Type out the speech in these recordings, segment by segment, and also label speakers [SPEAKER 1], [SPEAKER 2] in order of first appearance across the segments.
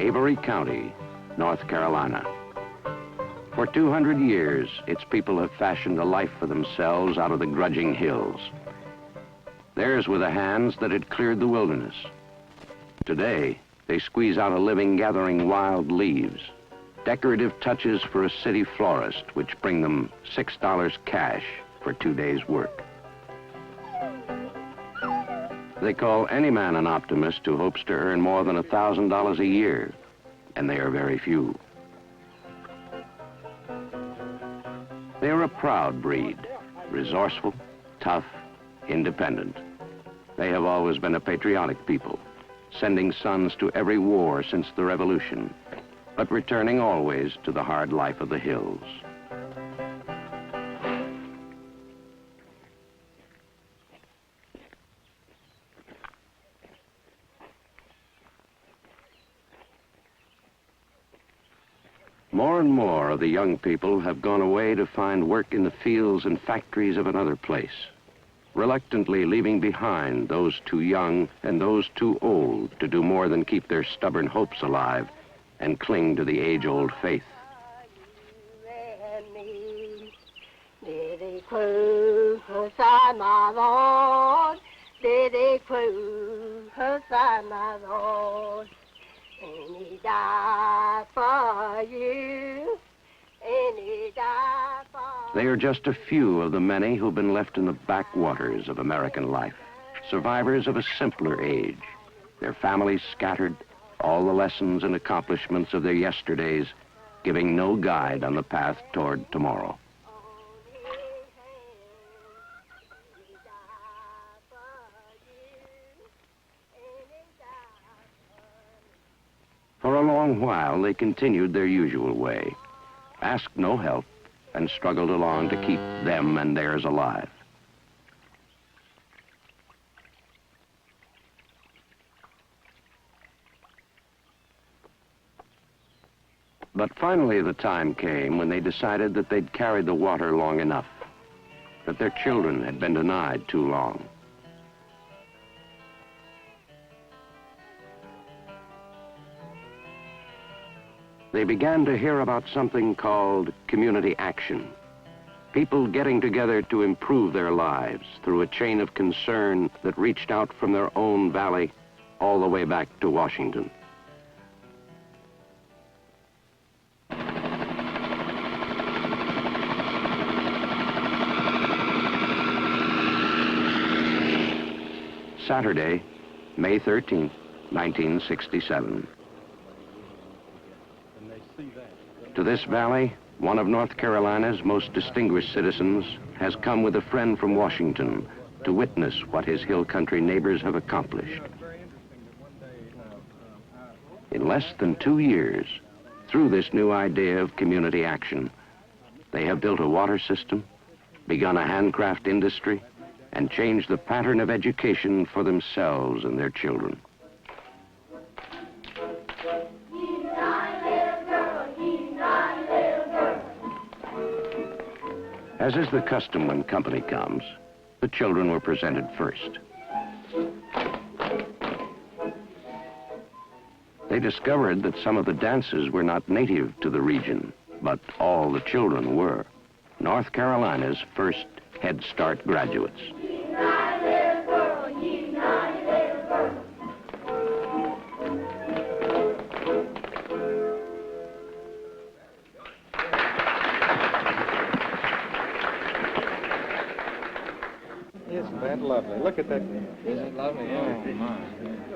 [SPEAKER 1] Avery County, North Carolina. For 200 years, its people have fashioned a life for themselves out of the grudging hills. Theirs were the hands that had cleared the wilderness. Today, they squeeze out a living gathering wild leaves, decorative touches for a city florist, which bring them $6 cash for 2 days' work. They call any man an optimist who hopes to earn more than $1,000 a year, and they are very few. They are a proud breed, resourceful, tough, independent. They have always been a patriotic people, sending sons to every war since the Revolution, but returning always to the hard life of the hills. More and more of the young people have gone away to find work in the fields and factories of another place, reluctantly leaving behind those too young and those too old to do more than keep their stubborn hopes alive and cling to the age-old faith.
[SPEAKER 2] And he died for you, and he died for...
[SPEAKER 1] They are just a few of the many who've been left in the backwaters of American life, survivors of a simpler age, their families scattered, all the lessons and accomplishments of their yesterdays, giving no guide on the path toward tomorrow. For a long while, they continued their usual way, asked no help, and struggled along to keep them and theirs alive. But finally the time came when they decided that they'd carried the water long enough, that their children had been denied too long. They began to hear about something called community action. People getting together to improve their lives through a chain of concern that reached out from their own valley all the way back to Washington. Saturday, May 13th, 1967. To this valley, one of North Carolina's most distinguished citizens has come with a friend from Washington to witness what his hill country neighbors have accomplished. In less than 2 years, through this new idea of community action, they have built a water system, begun a handcraft industry, and changed the pattern of education for themselves and their children. As is the custom when company comes, the children were presented first. They discovered that some of the dances were not native to the region, but all the children were. North Carolina's first Head Start graduates.
[SPEAKER 3] Isn't that lovely? Look at that. Isn't it lovely? Oh, my.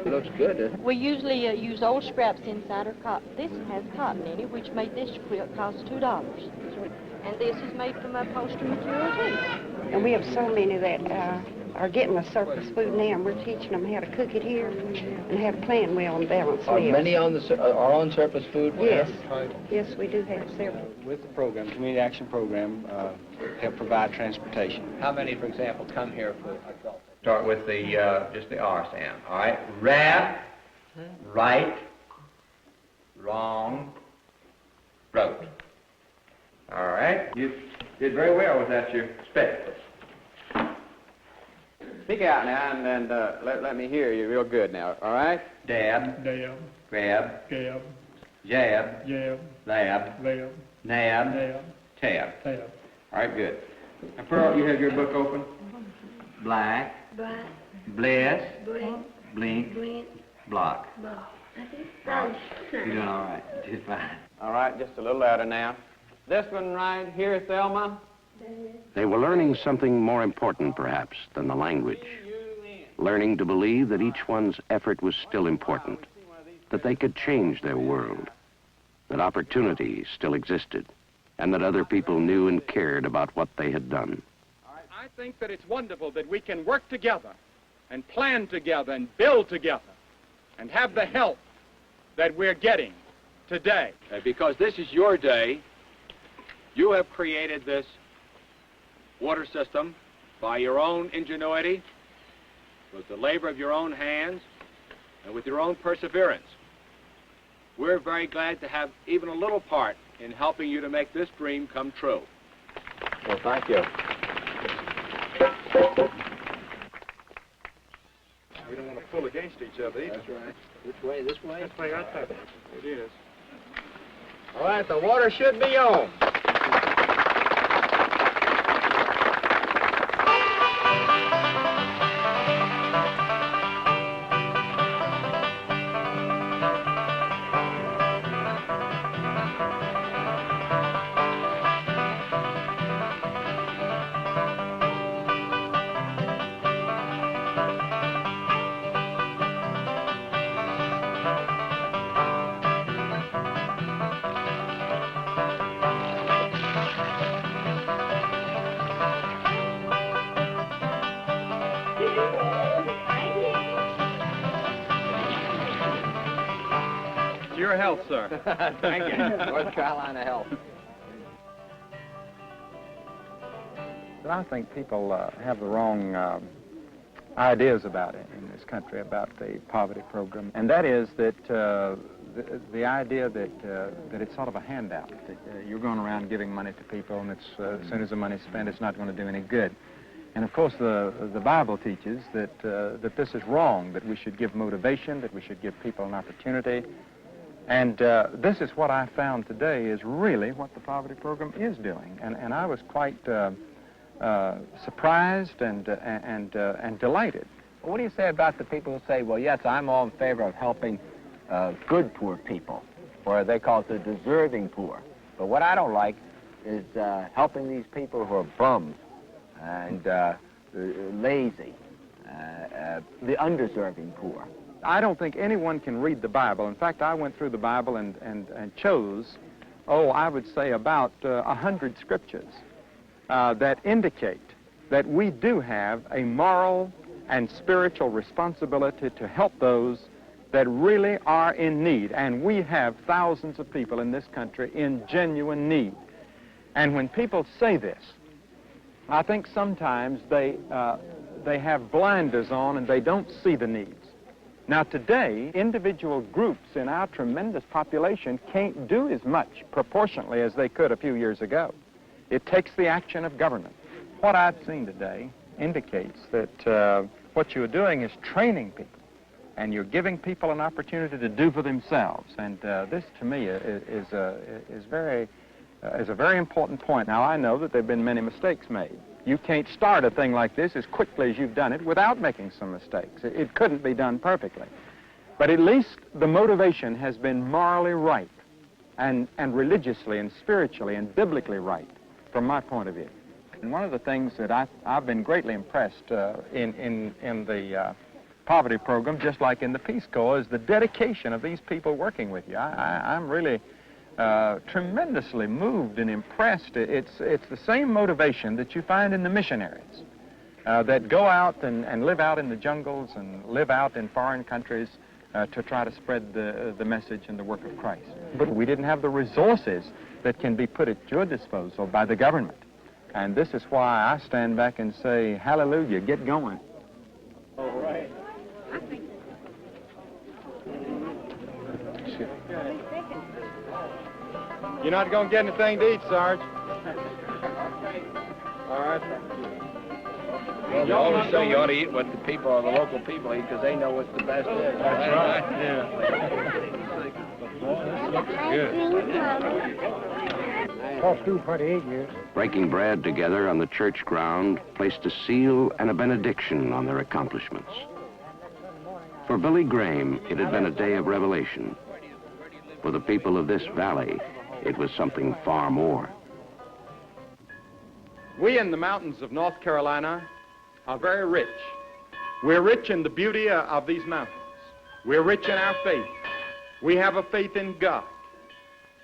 [SPEAKER 3] It looks good.
[SPEAKER 4] We usually use old scraps inside our cotton. This has cotton in it, which made this quilt cost $2. And this is made from upholstery material, too.
[SPEAKER 5] And we have so many that are getting the surplus food now, and we're teaching them how to cook it here and how to plan well and balance
[SPEAKER 3] Are
[SPEAKER 5] meals.
[SPEAKER 3] many on are on surplus food?
[SPEAKER 5] Yes. Yes, we do have several.
[SPEAKER 6] With the program, Community Action Program, help provide transportation.
[SPEAKER 3] How many, for example, come here for adults? Start with the just the R sound. All right. Left, right, wrong, wrote. All right. You did very well without your spectacles.
[SPEAKER 6] Speak out now and let me hear you real good now, all right?
[SPEAKER 3] Dab.
[SPEAKER 7] Dab.
[SPEAKER 3] Grab.
[SPEAKER 7] Gab.
[SPEAKER 3] jab, lab, nab, tab. All right, good. Now, Pearl, you have your book open. Black, bless, blink, block. You're doing all right. Just fine. All right, just a little louder now. This one right here, Thelma.
[SPEAKER 1] They were learning something more important, perhaps, than the language. Learning to believe that each one's effort was still important, that they could change their world, that opportunity still existed, and that other people knew and cared about what they had done.
[SPEAKER 7] I think that it's wonderful that we can work together and plan together and build together and have the help that we're getting today.
[SPEAKER 8] Because this is your day. You have created this water system by your own ingenuity, with the labor of your own hands, and with your own perseverance. We're very glad to have even a little part in helping you to make this dream come true.
[SPEAKER 3] Well, thank you.
[SPEAKER 7] We don't want to pull against each other either.
[SPEAKER 3] That's right. Which way? This way?
[SPEAKER 7] This way right there. It is.
[SPEAKER 3] All right, the water should be on.
[SPEAKER 7] Your health, sir.
[SPEAKER 3] Thank you. North Carolina Health.
[SPEAKER 6] But I think people have the wrong ideas about it in this country, about the poverty program. And that is that the idea that it's sort of a handout, that you're going around giving money to people, and it's, as soon as the money's spent, it's not going to do any good. And of course, the Bible teaches that, that this is wrong, that we should give motivation, that we should give people an opportunity. And this is what I found today is really what the poverty program is doing. And I was quite surprised and delighted.
[SPEAKER 3] Well, what do you say about the people who say, well, yes, I'm all in favor of helping good poor people, or they call it the deserving poor. But what I don't like is helping these people who are bums and lazy, the undeserving poor.
[SPEAKER 6] I don't think anyone can read the Bible. In fact, I went through the Bible and chose, I would say about 100 scriptures that indicate that we do have a moral and spiritual responsibility to help those that really are in need. And we have thousands of people in this country in genuine need. And when people say this, I think sometimes they have blinders on and they don't see the needs. Now today, individual groups in our tremendous population can't do as much proportionately as they could a few years ago. It takes the action of government. What I've seen today indicates that what you're doing is training people, and you're giving people an opportunity to do for themselves. And this, to me, is a very important point. Now, I know that there have been many mistakes made. You can't start a thing like this as quickly as you've done it without making some mistakes. It couldn't be done perfectly. But at least the motivation has been morally right and religiously and spiritually and biblically right from my point of view. And one of the things that I've been greatly impressed in the poverty program, just like in the Peace Corps, is the dedication of these people working with you. I'm really tremendously moved and impressed. It's the same motivation that you find in the missionaries that go out and live out in the jungles and live out in foreign countries to try to spread the message and the work of Christ. But we didn't have the resources that can be put at your disposal by the government. And this is why I stand back and say, hallelujah, get going.
[SPEAKER 7] All right. You're not going to get anything to eat, Sarge. All right.
[SPEAKER 9] Well, they always say you ought to eat what the people, or the local people eat, because they know what the best is. That's right. Yeah.
[SPEAKER 10] Taught school 28 years.
[SPEAKER 1] Breaking bread together on the church ground placed a seal and a benediction on their accomplishments. For Billy Graham, it had been a day of revelation. For the people of this valley, it was something far more.
[SPEAKER 7] We in the mountains of North Carolina are very rich. We're rich in the beauty of these mountains. We're rich in our faith. We have a faith in God.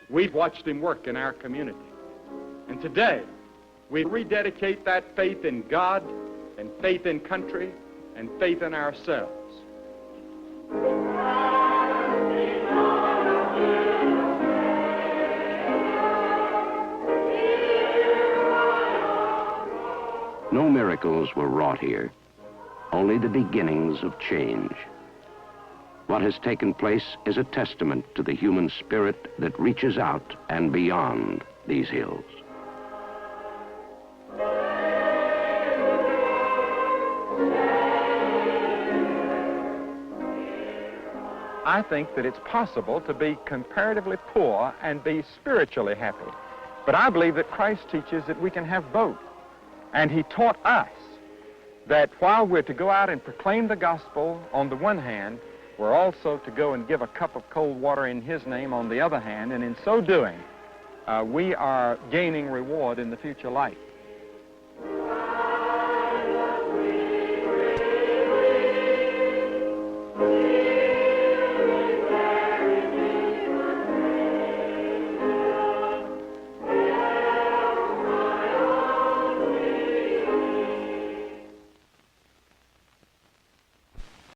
[SPEAKER 7] We've watched him work in our community. And today, we rededicate that faith in God and faith in country and faith in ourselves.
[SPEAKER 1] No miracles were wrought here, only the beginnings of change. What has taken place is a testament to the human spirit that reaches out and beyond these hills.
[SPEAKER 6] I think that it's possible to be comparatively poor and be spiritually happy. But I believe that Christ teaches that we can have both. And he taught us that while we're to go out and proclaim the gospel on the one hand, we're also to go and give a cup of cold water in his name on the other hand, and in so doing, we are gaining reward in the future life.